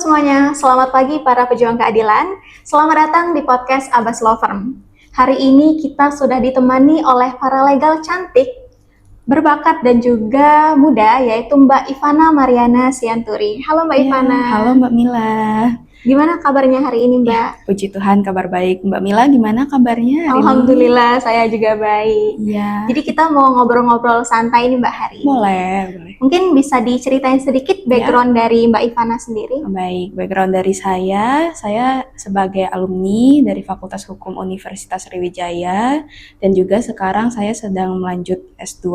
semuanya, selamat pagi para pejuang keadilan. Selamat datang di podcast Abbas Law Firm. Hari ini kita sudah ditemani oleh paralegal cantik, berbakat dan juga muda, yaitu Mbak Ivana Mariana Sianturi. Halo Mbak Ivana. Halo Mbak Mila. Gimana kabarnya hari ini Mbak? Puji Tuhan kabar baik. Mbak Mila gimana kabarnya hari ini? Alhamdulillah saya juga baik. Iya. Jadi kita mau ngobrol-ngobrol santai nih Mbak hari ini. Boleh. Mungkin bisa diceritain sedikit background dari Mbak Ivana sendiri? Baik, background dari saya sebagai alumni dari Fakultas Hukum Universitas Sriwijaya dan juga sekarang saya sedang melanjut S2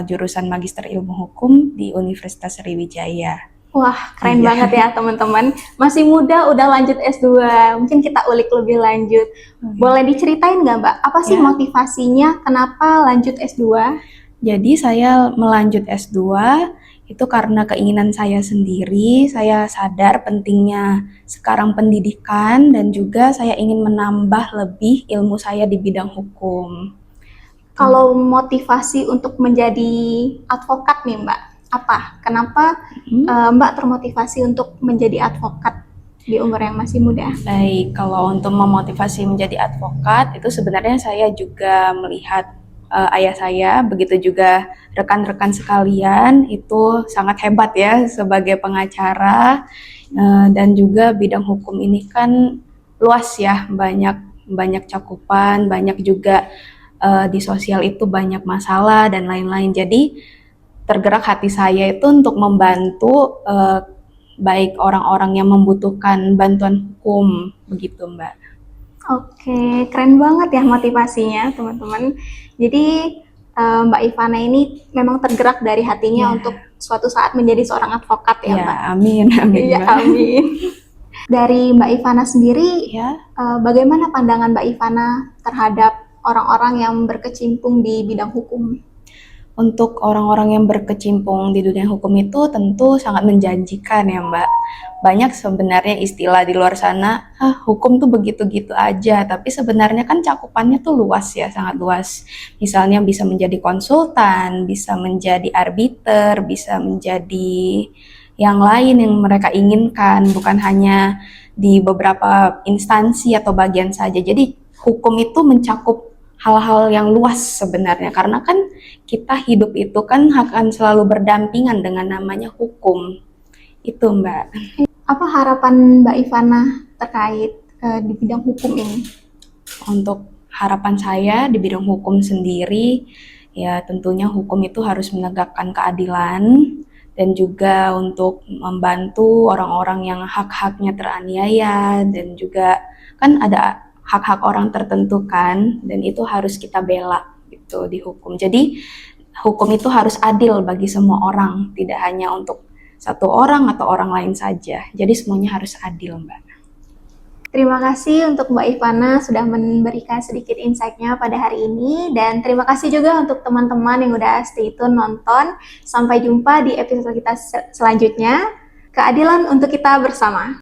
jurusan Magister Ilmu Hukum di Universitas Sriwijaya. Wah, keren banget ya teman-teman. Masih muda udah lanjut S2. Mungkin kita ulik lebih lanjut. Boleh diceritain nggak Mbak, apa sih motivasinya kenapa lanjut S2? Jadi saya melanjut S2 itu karena keinginan saya sendiri. Saya sadar pentingnya sekarang pendidikan dan juga saya ingin menambah lebih ilmu saya di bidang hukum. Kalau motivasi untuk menjadi advokat nih Mbak, apa? Kenapa Mbak termotivasi untuk menjadi advokat di umur yang masih muda? Baik, kalau untuk memotivasi menjadi advokat itu sebenarnya saya juga melihat ayah saya, begitu juga rekan-rekan sekalian itu sangat hebat ya sebagai pengacara, dan juga bidang hukum ini kan luas ya, banyak cakupan, banyak juga di sosial itu banyak masalah dan lain-lain. Jadi tergerak hati saya itu untuk membantu baik orang-orang yang membutuhkan bantuan hukum, begitu Mbak. Oke, keren banget ya motivasinya teman-teman. Jadi Mbak Ivana ini memang tergerak dari hatinya untuk suatu saat menjadi seorang advokat ya Mbak? Amin, ya, Mbak. Amin. Dari Mbak Ivana sendiri, bagaimana pandangan Mbak Ivana terhadap orang-orang yang berkecimpung di bidang hukum? Untuk orang-orang yang berkecimpung di dunia hukum itu tentu sangat menjanjikan ya Mbak. Banyak sebenarnya istilah di luar sana, hukum tuh begitu-gitu aja, tapi sebenarnya kan cakupannya tuh luas ya, sangat luas. Misalnya bisa menjadi konsultan, bisa menjadi arbiter, bisa menjadi yang lain yang mereka inginkan, bukan hanya di beberapa instansi atau bagian saja. Jadi hukum itu mencakup hal-hal yang luas sebenarnya, karena kan kita hidup itu kan akan selalu berdampingan dengan namanya hukum. Itu Mbak. Apa harapan Mbak Ivana terkait di bidang hukum ini? Untuk harapan saya di bidang hukum sendiri, ya tentunya hukum itu harus menegakkan keadilan dan juga untuk membantu orang-orang yang hak-haknya teraniaya, dan juga kan ada hak-hak orang tertentu kan, dan itu harus kita bela gitu di hukum. Jadi hukum itu harus adil bagi semua orang, tidak hanya untuk satu orang atau orang lain saja. Jadi semuanya harus adil Mbak. Terima kasih untuk Mbak Ivana sudah memberikan sedikit insight-nya pada hari ini, dan terima kasih juga untuk teman-teman yang udah stay tune nonton. Sampai jumpa di episode kita selanjutnya. Keadilan untuk kita bersama.